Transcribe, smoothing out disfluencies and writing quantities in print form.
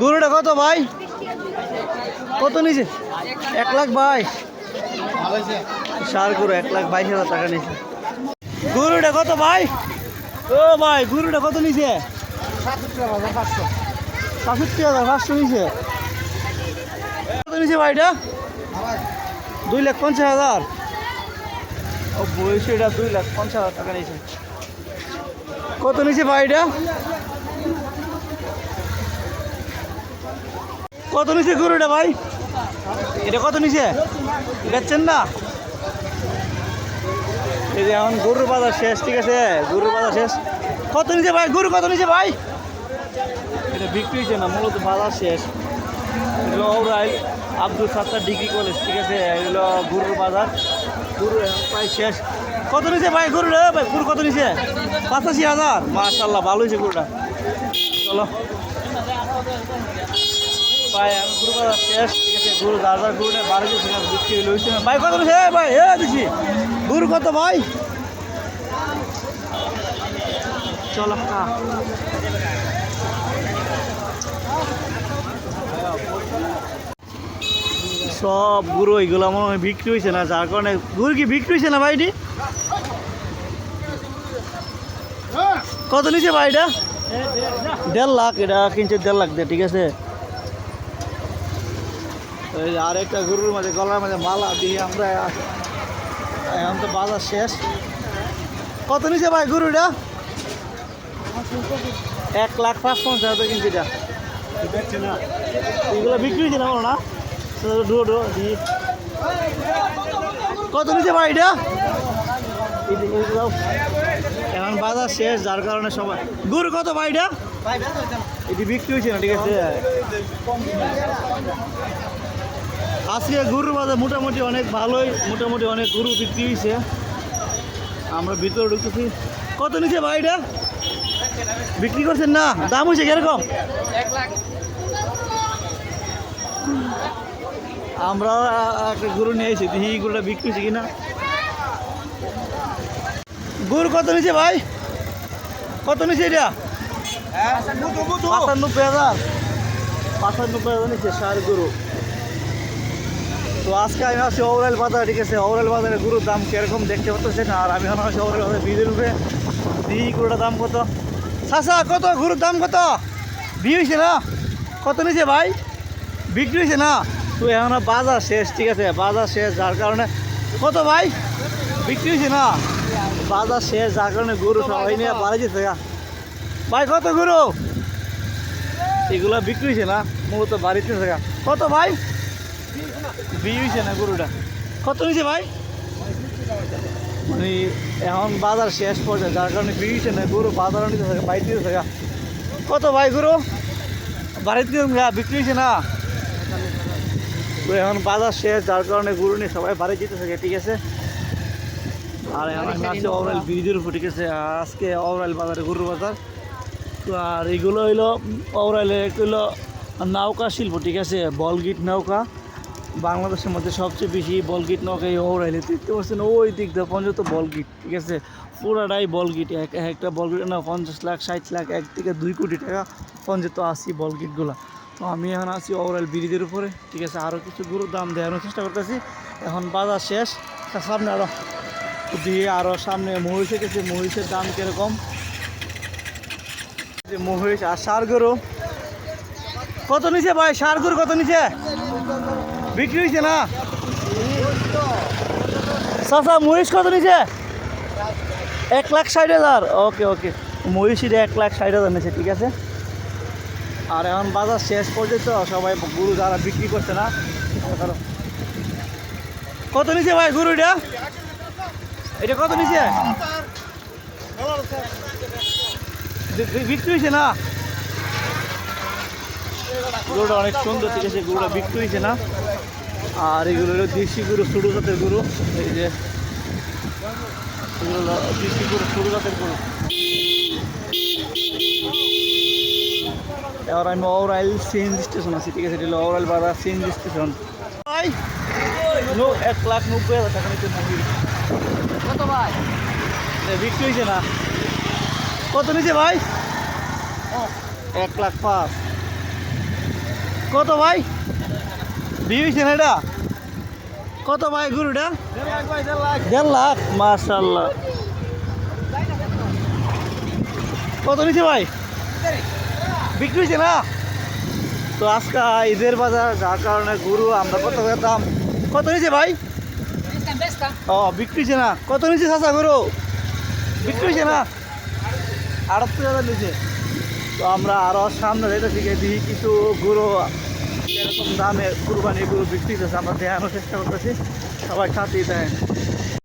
গরুটা কত ভাই? কত নিছে? 1,22,000। সার গরু 1,22,000 টাকা নিছে। গরুটা কত ভাই? ও ভাই গরুটা কত নিছে? 67,500 নিছে। কত নিছে ভাই এটা? 2,50,000। ও বয়সে এটা 2,50,000 টাকা নিছে। কত নিছে ভাই এটা? কত নিছে গরুটা ভাই? এটা কত নিছে? বেচছেন না? এই যে এখন গরুর বাজার শেষ, ঠিক আছে, গরুর বাজার শেষ। কত নিছে ভাই? গরু কত নিছে ভাই? এটা বিক্রি হয়েছে না, মূলত বাজার শেষ। এগুলো ওরাই আব্দুল সাত্তার ডিগ্রি কলেজ, ঠিক আছে, এগুলো গরুর বাজার। গরু এখন প্রায় শেষ। কত নিছে ভাই গরু? ভাই গরু কত নিছে? 85,000। মাশাআল্লাহ, ভালো হয়েছে গরুটা। চলো ভাই আমি গরু বাজার শেষ, ঠিক আছে, গরু যার গরু নেই বাড়িতে বিক্রি হয়েছে না। ভাই কত নিছে ভাই? দিছি গরু কত ভাই? চলো সব গরু এইগুলো মনে হয় বিক্রি হয়েছে না, যার কারণে গরু কি বিক্রি হয়েছে না ভাইটি? কত নিছে ভাই এটা? 1.5 লাখ। এটা কিনছে 1.5 লাখ দিয়ে, ঠিক আছে। আর একটা গরুর মাঝে গলার মাঝে মালা দিয়ে আমরা এখন তো বাজার শেষ। কত নিছে ভাই গরুটা? 1,55,000 কিনছে এটা। এগুলো বিক্রি হয়েছে না বলো না? কত নিছে ভাই এটা? এখন বাজার শেষ, যার কারণে সবাই গরু কত ভাই এটা? এটি বিক্রি হয়েছে না, ঠিক আছে। আজকে গরুর বাজার মোটামুটি অনেক ভালোই, মোটামুটি অনেক গরু বিক্রি হয়েছে। আমরা ভিতরে ঢুকতেছি। কত নিছে ভাই এটা? বিক্রি করছেন না? দাম হয়েছে কিরকম? 1 লাখ। আমরা একটা গরু নিয়ে এসেছি, দেখি গরুটা বিক্রি হয়েছে কিনা। গরু কত নিছে ভাই? কত নিছে এটা? 95,000। 95,000 নিচ্ছে সার গরু। তো আজকে আমি আসছি ওভারঅল বাজারে, ঠিক আছে। ওভারঅল বাজারে গরুর দাম কিরকম দেখতে পাচ্ছেন। আর আমি এখন আসছি ওভারঅল বাজারে বীজের উপরে। দিই গরুটার দাম কত? চাচা কত গরুর দাম কত? বিয়ে হয়েছে না? কত নিছে ভাই? বিক্রি হয়েছে না? তো এখন বাজার শেষ, ঠিক আছে, বাজার শেষ, যার কারণে কত ভাই? বিক্রি হয়েছে না? বাজার শেষ, যার কারণে গরু সবাই নিয়ে বাড়ি যেতে ভাই। কত গরু? এগুলো বিক্রি হয়েছে না, মূলত বাড়িতে থাকা। কত ভাই? বিয়ে হয়েছে না গরুটা? কত নিছে ভাই? মানে এখন বাজার শেষ পর্যায়ে, যার কারণে বিয়ে হয়েছে না, গরু বাজারও নিতে থাকে, বাড়িতে নিতে থাকা। কত ভাই গরু? বাড়িতে বিক্রি হয়েছে না? তো এখন বাজার শেষ, যার কারণে গরু নিয়ে সবাই বাড়ি যেতে থাকে, ঠিক আছে। আর এখন আমি আছি ওভারঅল ব্রিজের উপর, ঠিক আছে। আজকে ওভারঅল বাজারে গরুর বাজার। তো আর এইগুলো হইলো ওভারঅলে হইলো নৌকা শিল্প, ঠিক আছে। বলগিট নৌকা বাংলাদেশের মধ্যে সবচেয়ে বেশি বলগিট নৌকা এই ওভারঅলে দেখতে পাচ্ছেন। ওই দিক দিয়ে পর্যন্ত বলগিট, ঠিক আছে, পুরাটাই বলগিট। একটা বলগিট না 50 লাখ 60 লাখ, 1 থেকে 2 কোটি টাকা পর্যন্ত আসি বলগিটগুলো। তো আমি এখন আছি ওভারঅল ব্রিজের উপরে, ঠিক আছে। আরও কিছু গরুর দাম দেওয়ানোর চেষ্টা করতেছি। এখন বাজার শেষ, সামনে আরও দিয়ে আরও সামনে মহিষ গেছে। মহিষের দাম কীরকম? যে মহিষ আর ষাঁড় গরু কত নিছে ভাই? ষাঁড় গরু কত নিছে? বিক্রি হয়েছে না? চাচা মহিষ কত নিছে? 1,60,000। ওকে ওকে, মহিষিটা 1,60,000 নিছে, ঠিক আছে। আর এখন বাজার শেষ পর্যন্ত সবাই গরু যারা বিক্রি করছে না। কত নিছে ভাই গরুটা? এটা কত নিছে? বিক্রি হয়েছে না? গরুটা অনেক সুন্দর, ঠিক আছে, গরুটা বিক্রি হয়েছে না। আর এগুলো হলো দেশি গরু, ছোটো জাতের গরু। এই যে এগুলো দেশি গরু, ছোটো জাতের গরু। এবার আমি ওভারঅল সিএনজি স্টেশন আছি, ঠিক আছে। এটা হলো ওভারঅল বাজার সিএনজি স্টেশন। ভাই 1,90,000 টাকা নিতে মহিষ। কত ভাই? বিক্রি হয়েছে না? কত নিছে ভাই? 1,05,000। কত ভাই বিয়েছে না এটা কত ভাই গরুটা 1.5 লাখ মাশাআল্লাহ কত নিচ্ছে ভাই বিক্রি হয়েছে না তো আজকে ঈদের বাজার যার কারণে গরু আমরা কত দাম কত নিচ্ছে ভাই ও বিক্রি হয়েছে না কত নিচ্ছে চাচা গরু বিক্রি হয়েছে না 78,000 নিচ্ছে তো আমরা আরও সামনে যেটা থেকে দিই কিছু গরু এরকম দামে কুরবানি গরু বিক্রি করছে আমরা দেখানোর চেষ্টা করতেছি সবাই সাথেই দেয়